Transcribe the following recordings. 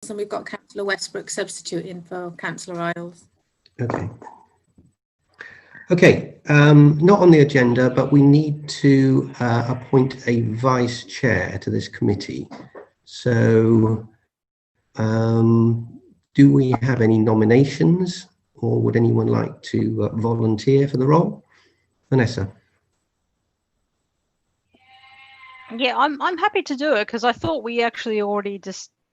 and we've got Councillor Westbrook substituting for Councillor Isles. Okay. Okay, not on the agenda, but we need to appoint a vice chair to this committee. So, do we have any nominations, or would anyone like to volunteer for the role? Vanessa. Yeah, I'm happy to do it, because I thought we actually already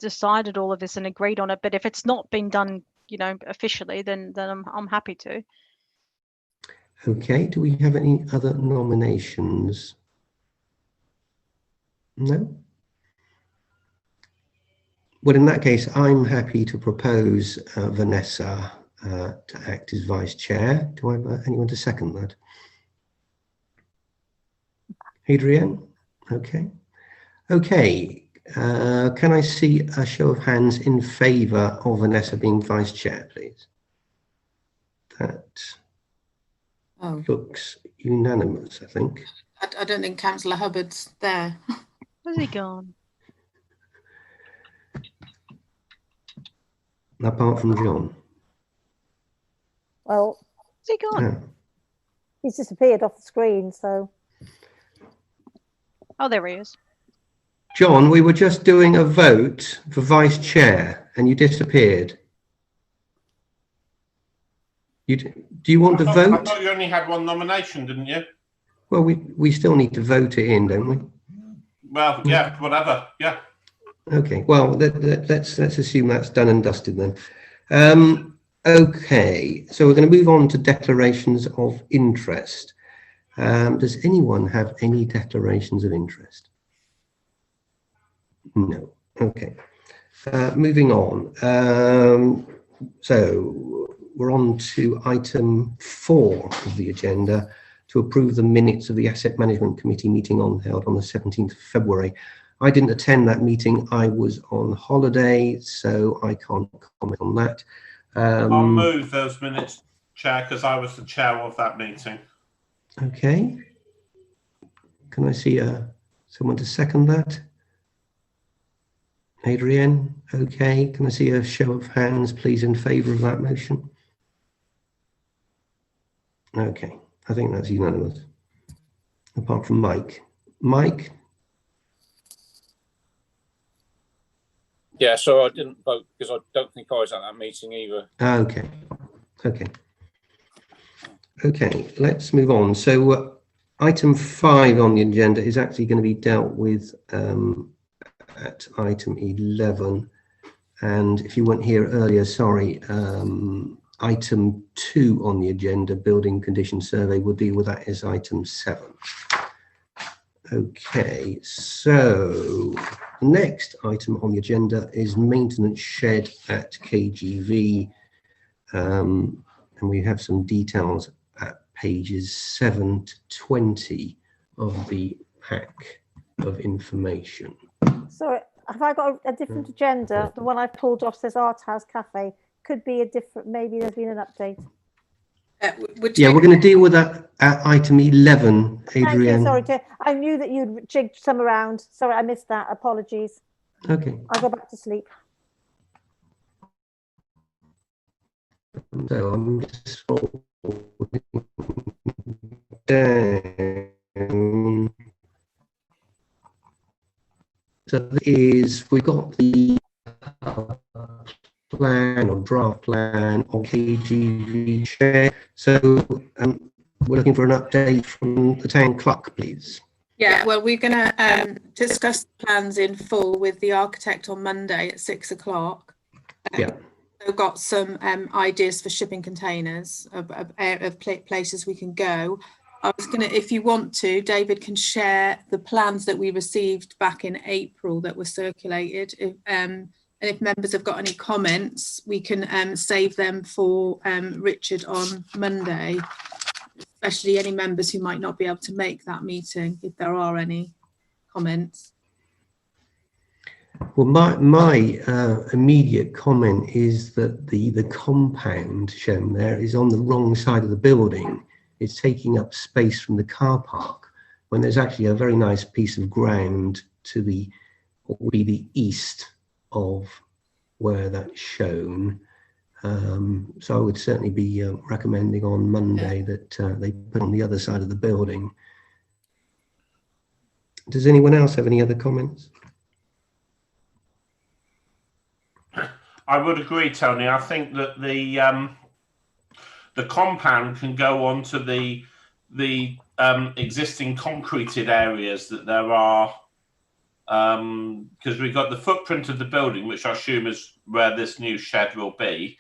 decided all of this and agreed on it. But if it's not been done, you know, officially, then I'm happy to. Okay. Do we have any other nominations? No. Well, in that case, I'm happy to propose Vanessa to act as vice chair. Do I have anyone to second that? Adrienne? Okay. Okay. Can I see a show of hands in favour of Vanessa being vice chair, please? That looks unanimous, I think. I don't think Councillor Hubbard's there. Where's he gone? Apart from John. Well, where's he gone? Yeah. He's disappeared off the screen, so. Oh, there he is. John, we were just doing a vote for vice chair and you disappeared. Do you want to vote? I thought you only had one nomination, didn't you? Well, we still need to vote it in, don't we? Well, yeah, whatever. Yeah. Okay. Well, let's assume that's done and dusted then. Okay. So we're going to move on to declarations of interest. Does anyone have any declarations of interest? No. Okay. Moving on. So we're on to item 4 of the agenda, to approve the minutes of the Asset Management Committee meeting held on the 17th of February. I didn't attend that meeting. I was on holiday, so I can't comment on that. I'll move those minutes, Chair, because I was the chair of that meeting. Okay. Can I see someone to second that? Adrienne, okay. Can I see a show of hands, please, in favour of that motion? Okay, I think that's unanimous. Apart from Mike. Mike? Yeah, so I didn't vote because I don't think I was at that meeting either. Okay, okay. Okay, let's move on. So item 5 on the agenda is actually going to be dealt with at item 11. And if you weren't here earlier, sorry, item 2 on the agenda, building condition survey, will deal with that as item 7. Okay, so the next item on the agenda is maintenance shed at KGV. And we have some details at pages 7 to 20 of the pack of information. So have I got a different agenda? The one I've pulled off says Art House Cafe. Could be a different, maybe there's been an update. Yeah, we're going to deal with that at item 11, Adrienne. Thank you, sorry, I knew that you'd jigged some around. Sorry, I missed that. Apologies. Okay. I'll go back to sleep. So I'm just scrolling down. So we've got the plan or draft plan of KGV share. So we're looking for an update from the town clerk, please. Yeah, well, we're going to discuss plans in full with the architect on Monday at 6 o'clock. Yeah. We've got some ideas for shipping containers of places we can go. I was going to, if you want to, David can share the plans that we received back in April that were circulated. And if members have got any comments, we can save them for Richard on Monday, especially any members who might not be able to make that meeting, if there are any comments. Well, my immediate comment is that the compound shown there is on the wrong side of the building. It's taking up space from the car park when there's actually a very nice piece of ground to the what would be the east of where that's shown. So I would certainly be recommending on Monday that they put on the other side of the building. Does anyone else have any other comments? I would agree, Tony. I think that the compound can go onto the existing concreted areas that there are, because we've got the footprint of the building, which I assume is where this new shed will be,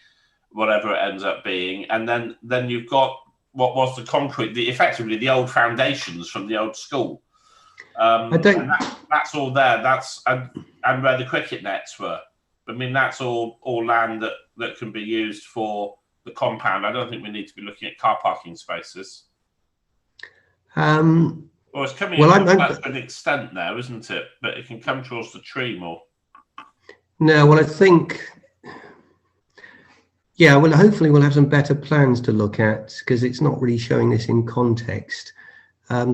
whatever it ends up being, and then you've got what was the concrete, effectively the old foundations from the old school. That's all there. That's and where the cricket nets were. I mean, that's all land that can be used for the compound. I don't think we need to be looking at car parking spaces. Well, it's coming to an extent there, isn't it? But it can come towards the tree more. No, well, I think, yeah, well, hopefully we'll have some better plans to look at, because it's not really showing this in context.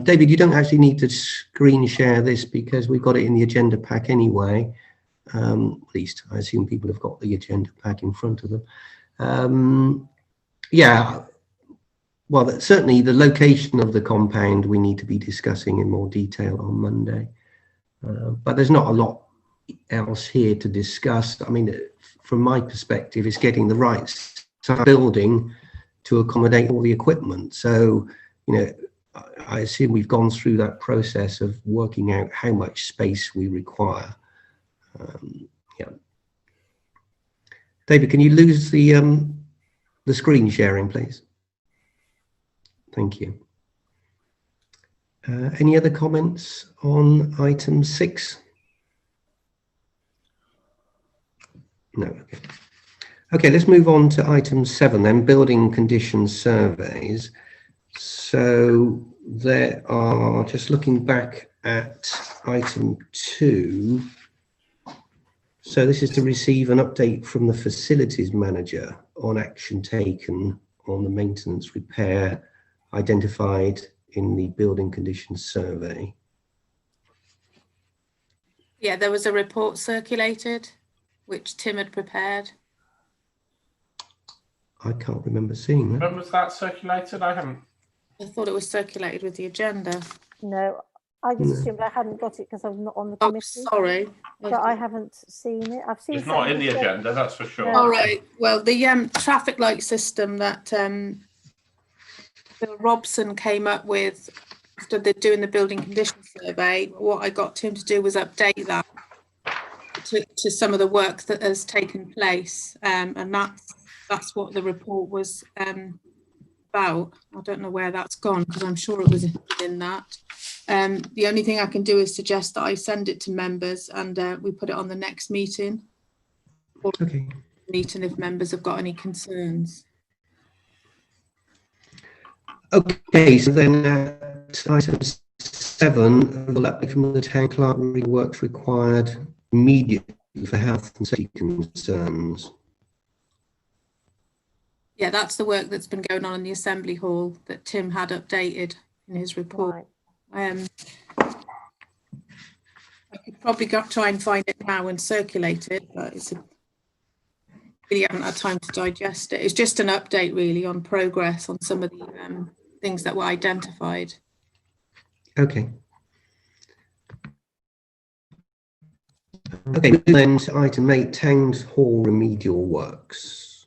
David, you don't actually need to screen share this because we've got it in the agenda pack anyway. At least I assume people have got the agenda pack in front of them. Yeah, well, certainly the location of the compound we need to be discussing in more detail on Monday. But there's not a lot else here to discuss. I mean, from my perspective, it's getting the right size building to accommodate all the equipment. So, you know, I assume we've gone through that process of working out how much space we require. Yeah. David, can you lose the screen sharing, please? Thank you. Any other comments on item 6? No. Okay. Okay, let's move on to item 7 then, building conditions surveys. So there are, just looking back at item 2, so this is to receive an update from the facilities manager on action taken on the maintenance repair identified in the building conditions survey. Yeah, there was a report circulated, which Tim had prepared. I can't remember seeing that. When was that circulated? I haven't. I thought it was circulated with the agenda. No, I just assumed I hadn't got it because I'm not on the Oh, committee. sorry. But I haven't seen it. I've seen It's not in the something agenda, that's for sure. No. All right. Well, the traffic light system that Bill Robson came up with after they're doing the building condition survey, what I got him to do was update that to some of the work that has taken place, and that's what the report was about. I don't know where that's gone because I'm sure it was in that. The only thing I can do is suggest that I send it to members and we put it on the next meeting. Okay. Meeting if members have got any concerns. Okay, so then item 7, will that be from the town clerk, works required immediately for health and safety concerns? Yeah, that's the work that's been going on in the Assembly Hall that Tim had updated in his report. Right. I could probably try and find it now and circulate it, but really haven't had time to digest it. It's just an update really on progress on some of the things that were identified. Okay. Okay, then to item 8, Town Hall remedial works.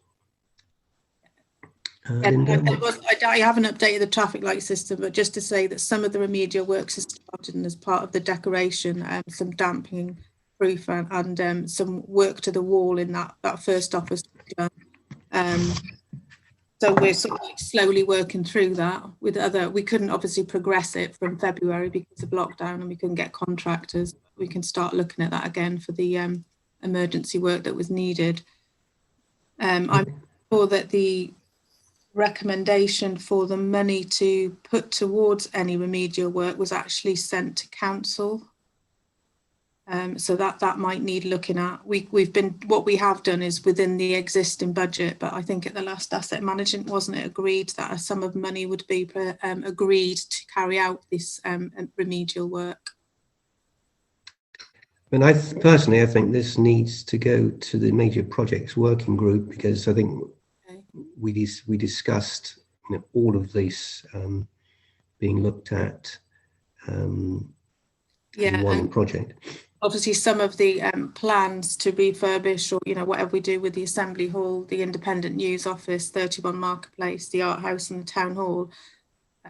I haven't updated the traffic light system, but just to say that some of the remedial works are started, and as part of the decoration, some damping proof and some work to the wall in that first office. So we're sort of like slowly working through that with we couldn't obviously progress it from February because of lockdown and we couldn't get contractors. We can start looking at that again for the emergency work that was needed. I'm sure that the recommendation for the money to put towards any remedial work was actually sent to council. So that might need looking at. What we have done is within the existing budget, but I think at the last asset management, wasn't it agreed that a sum of money would be agreed to carry out this remedial work? And personally, I think this needs to go to the major projects working group, because I think we discussed, you know, all of this being looked at in one project. Obviously, some of the plans to refurbish, or, you know, whatever we do with the Assembly Hall, the Independent News Office, 31 Marketplace, the Art House and the Town Hall,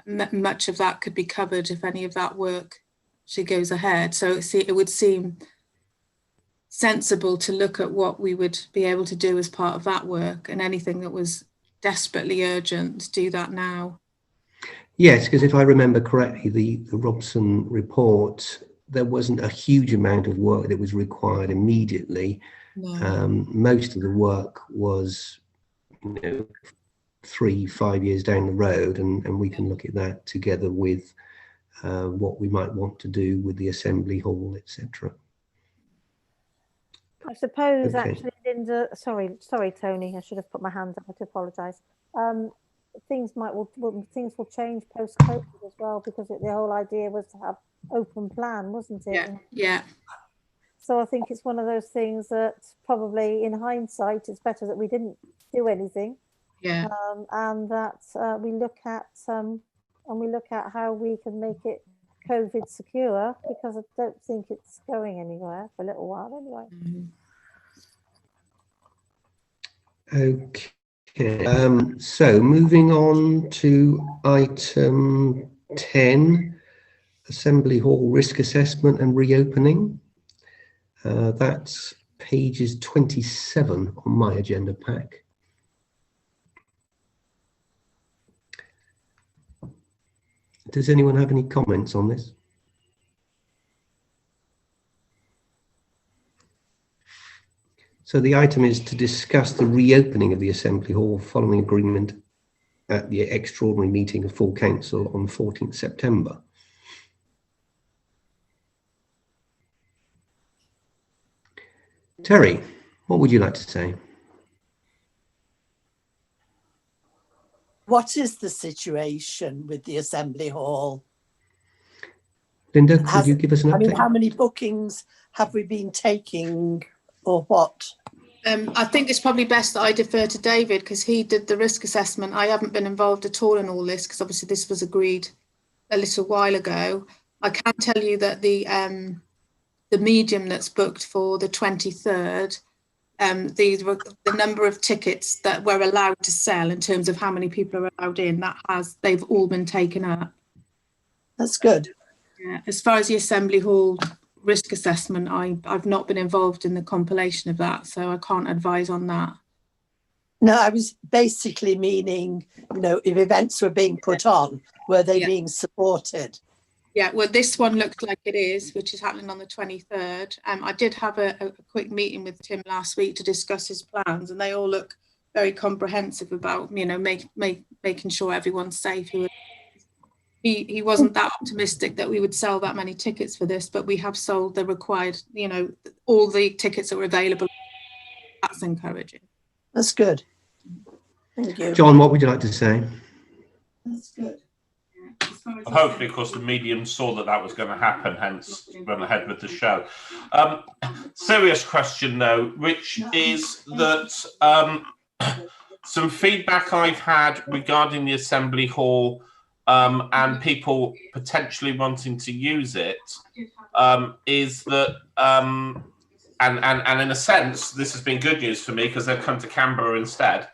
much of that could be covered if any of that work actually goes ahead. So it would seem sensible to look at what we would be able to do as part of that work, and anything that was desperately urgent, do that now. Yes, because if I remember correctly, the Robson report, there wasn't a huge amount of work that was required immediately. No. Most of the work was, you know, 3-5 years down the road, and we can look at that together with what we might want to do with the Assembly Hall, etc. I suppose, Okay. actually, Linda, sorry, Tony, I should have put my hand up. I do apologise. Things will change post-COVID as well, because the whole idea was to have open plan, wasn't it? Yeah. So I think it's one of those things that probably, in hindsight, it's better that we didn't do anything. Yeah. And that we look at how we can make it COVID secure, because I don't think it's going anywhere for a little while anyway. Okay, so moving on to item 10, Assembly Hall risk assessment and reopening. That's pages 27 on my agenda pack. Does anyone have any comments on this? So the item is to discuss the reopening of the Assembly Hall following agreement at the extraordinary meeting of full council on 14th September. Terry, what would you like to say? What is the situation with the Assembly Hall? Linda, could you give us an update? I mean, how many bookings have we been taking, or what? I think it's probably best that I defer to David, because he did the risk assessment. I haven't been involved at all in all this, because obviously this was agreed a little while ago. I can tell you that the medium that's booked for the 23rd, the number of tickets that we're allowed to sell in terms of how many people are allowed in, they've all been taken up. That's good. Yeah. As far as the Assembly Hall risk assessment, I've not been involved in the compilation of that, so I can't advise on that. No, I was basically meaning, you know, if events were being put on, were they being supported? Yeah, well, this one looks like it is, which is happening on the 23rd. I did have a quick meeting with Tim last week to discuss his plans, and they all look very comprehensive about, you know, making sure everyone's safe. He wasn't that optimistic that we would sell that many tickets for this, but we have sold the required, you know, all the tickets that were available. That's encouraging. That's good. Thank you. John, what would you like to say? That's good. Hopefully, of course, the medium saw that was going to happen, hence run ahead with the show. Serious question, though, which is that some feedback I've had regarding the Assembly Hall and people potentially wanting to use it is that, and in a sense, this has been good news for me because they've come to Canberra instead.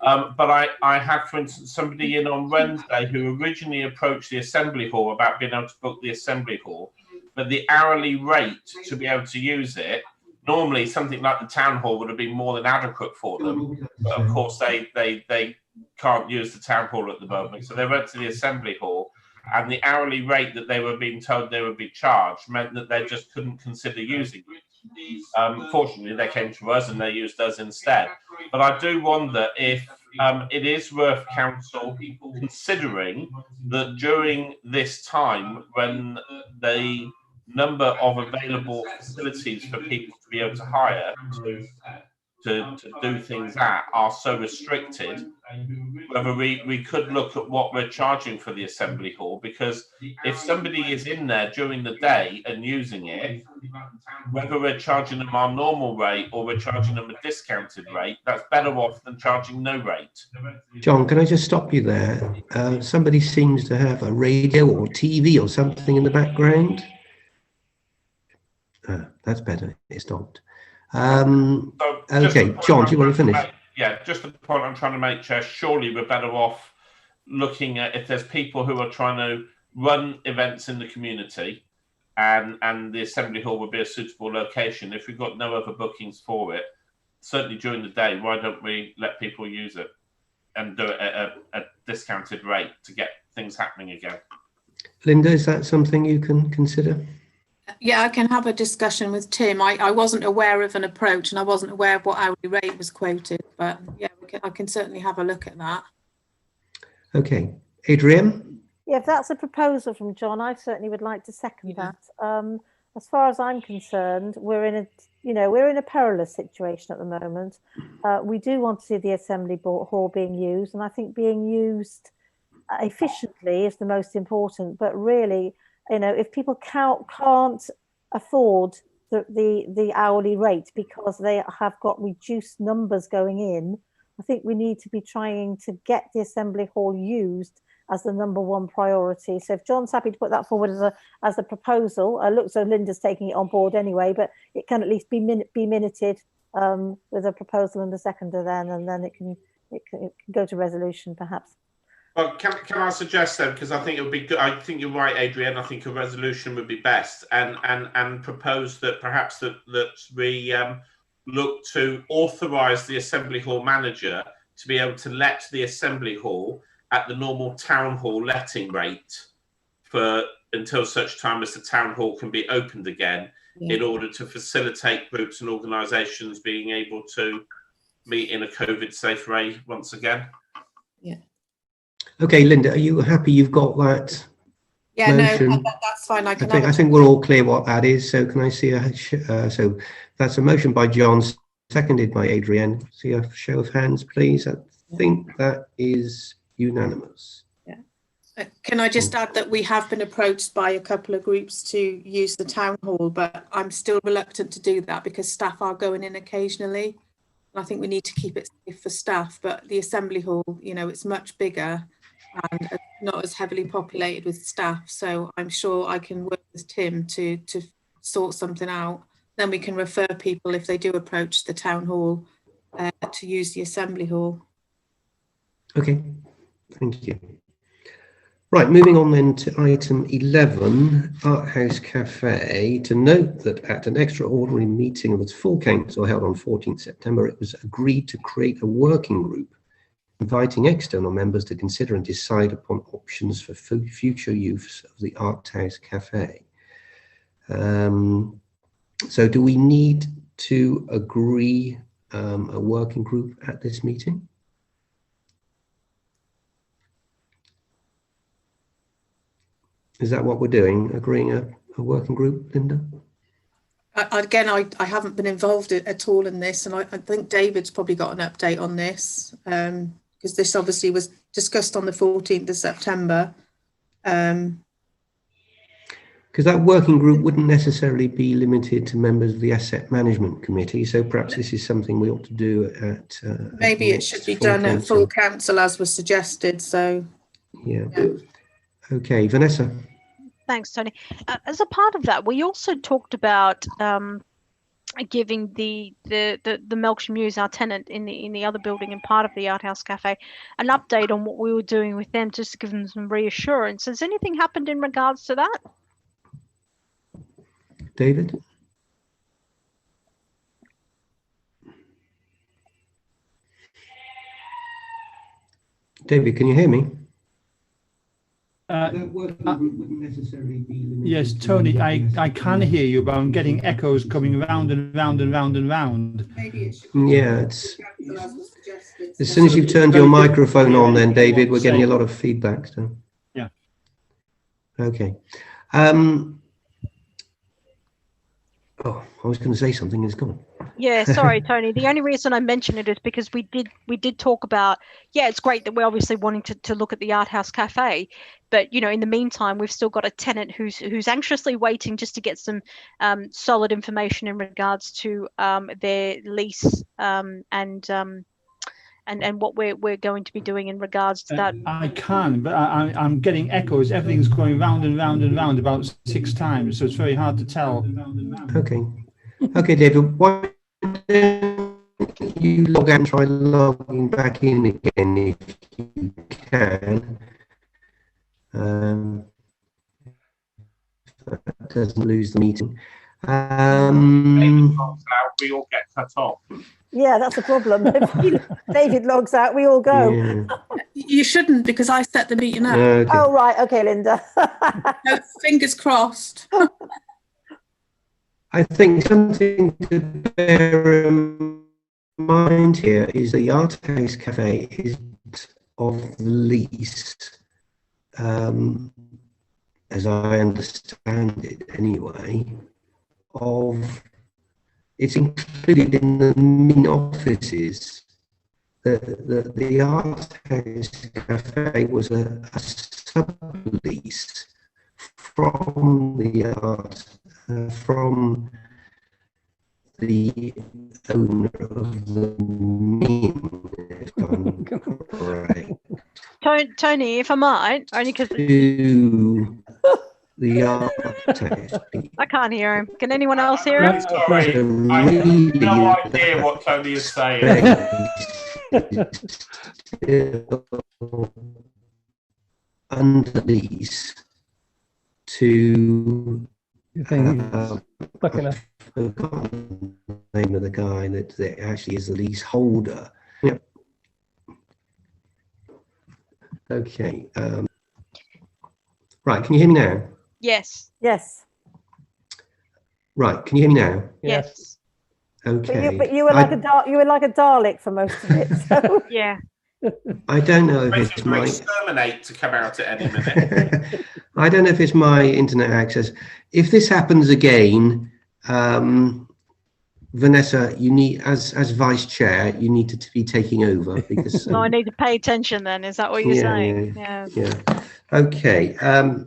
But I had, for instance, somebody in on Wednesday who originally approached the Assembly Hall about being able to book the Assembly Hall, but the hourly rate to be able to use it, normally something like the Town Hall would have been more than adequate for them. But of course, they can't use the Town Hall at the moment. So they went to the Assembly Hall, and the hourly rate that they were being told they would be charged meant that they just couldn't consider using it. Fortunately, they came to us and they used us instead. But I do wonder if it is worth council considering that during this time, when the number of available facilities for people to be able to hire to to do things at are so restricted, whether we could look at what we're charging for the assembly hall, because if somebody is in there during the day and using it, whether we're charging them our normal rate or we're charging them a discounted rate, that's better off than charging no rate. John, can I just stop you there? Somebody seems to have a radio or TV or something in the background. That's better. It stopped. Okay, John, do you want to finish? Just the point I'm trying to make, Chair. Surely we're better off looking at if there's people who are trying to run events in the community, and the assembly hall would be a suitable location. If we've got no other bookings for it, certainly during the day, why don't we let people use it and do it at a discounted rate to get things happening again? Linda, is that something you can consider? Yeah, I can have a discussion with Tim. I wasn't aware of an approach, and I wasn't aware of what hourly rate was quoted, but yeah, I can certainly have a look at that. Okay, Adrienne? Yeah, if that's a proposal from John, I certainly would like to second that. As far as I'm concerned, we're in a perilous situation at the moment. We do want to see the assembly hall being used, and I think being used efficiently is the most important. But really, if people can't afford the hourly rate because they have got reduced numbers going in, I think we need to be trying to get the assembly hall used as the number one priority. So if John's happy to put that forward as a proposal, looks so Linda's taking it on board anyway, but it can at least be minuted with a proposal and a seconder then, and then it can go to resolution perhaps. Well, can I suggest then, because I think it would be good. I think you're right, Adrienne. I think a resolution would be best, and propose that perhaps that we look to authorise the assembly hall manager to be able to let the assembly hall at the normal town hall letting rate until such time as the town hall can be opened again, in order to facilitate groups and organisations being able to meet in a COVID safe way once again. Yeah. Okay, Linda, are you happy you've got that? Yeah, motion? No, that's fine. I think we're all clear what that is. So can I see so that's a motion by John, seconded by Adrienne. See a show of hands, please. I think that is unanimous. Yeah. Can I just add that we have been approached by a couple of groups to use the town hall, but I'm still reluctant to do that because staff are going in occasionally. I think we need to keep it safe for staff, but the assembly hall, it's much bigger and not as heavily populated with staff. So I'm sure I can work with Tim to sort something out. Then we can refer people if they do approach the town hall to use the assembly hall. Okay, thank you. Right, moving on then to item 11, Art House Cafe. To note that at an extraordinary meeting of its full council held on 14th September, it was agreed to create a working group, inviting external members to consider and decide upon options for future use of the Art House Cafe. So do we need to agree a working group at this meeting? Is that what we're doing, agreeing a working group, Linda? Again, I haven't been involved at all in this, and I think David's probably got an update on this, because this obviously was discussed on the 14th of September. Because that working group wouldn't necessarily be limited to members of the Asset Management Committee, so perhaps this is something we ought to do at... maybe it should be done at full council as was suggested, so... Yeah. Okay, Vanessa. Thanks, Tony. As a part of that, we also talked about giving the Melksham Mews, our tenant in the other building and part of the Art House Cafe, an update on what we were doing with them, just to give them some reassurance. Has anything happened in regards to that? David? David, can you hear me? Yes, Tony, I can hear you, but I'm getting echoes coming round and round and round and round. Yeah, it's as soon as you've turned your microphone on, then David, we're getting a lot of feedback. So. Yeah. Okay. Oh, I was going to say something. It's gone. Yeah, sorry, Tony. The only reason I mention it is because we did talk about, yeah, it's great that we're obviously wanting to look at the Art House Cafe, but in the meantime, we've still got a tenant who's anxiously waiting just to get some solid information in regards to their lease and what we're going to be doing in regards to that. I can, but I'm getting echoes. Everything's going round and round and round about 6 times, so it's very hard to tell. Okay. Okay, David, why don't you log out and try logging back in again if you can. That doesn't lose the meeting. We all get cut off. Yeah, that's the problem. If David logs out, we all go. Yeah. You shouldn't, because I set the meeting up. Okay. Oh, right. Okay, Linda. So fingers crossed. I think something to bear in mind here is the Art House Cafe is of the lease, as I understand it anyway, it's included in the main offices. The Art House Cafe was a sublease from the owner of the Min, if I'm correct. Tony, if I might, only because To the Art House. I can't hear him. Can anyone else hear him? Sorry, I have no idea what Tony is saying. Under lease to Fucking I've forgotten the name of the guy that actually is the leaseholder. Yep. Okay. Right, can you hear me now? Yes. Yes. Right, can you hear me now? Yes. Okay. But you were like you were like a Dalek for most of it. So. Yeah. I don't know if Waiting it's for my Exterminate to come out at any minute. I don't know if it's my internet access. If this happens again, Vanessa, you need, as vice chair, you need to be taking over because. No, I need to pay attention then. Is that what you're saying? Yeah. Okay. No,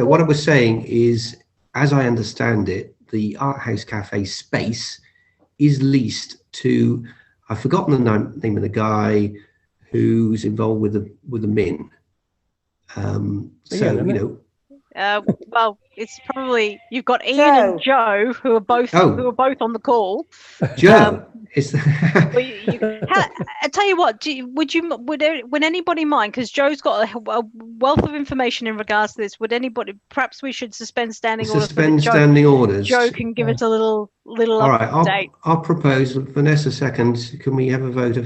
what I was saying is, as I understand it, the Art House Cafe space is leased to, I've forgotten the name of the guy who's involved with the Min. Well, it's probably you've got Ian and Joe who are both on the call. Joe, I tell you what, would anybody mind? Because Joe's got a wealth of information in regards to this. Would anybody? Perhaps we should suspend standing orders. Standing orders. Joe can give us a little All right, update. I'll propose. Vanessa seconds. Can we have a vote of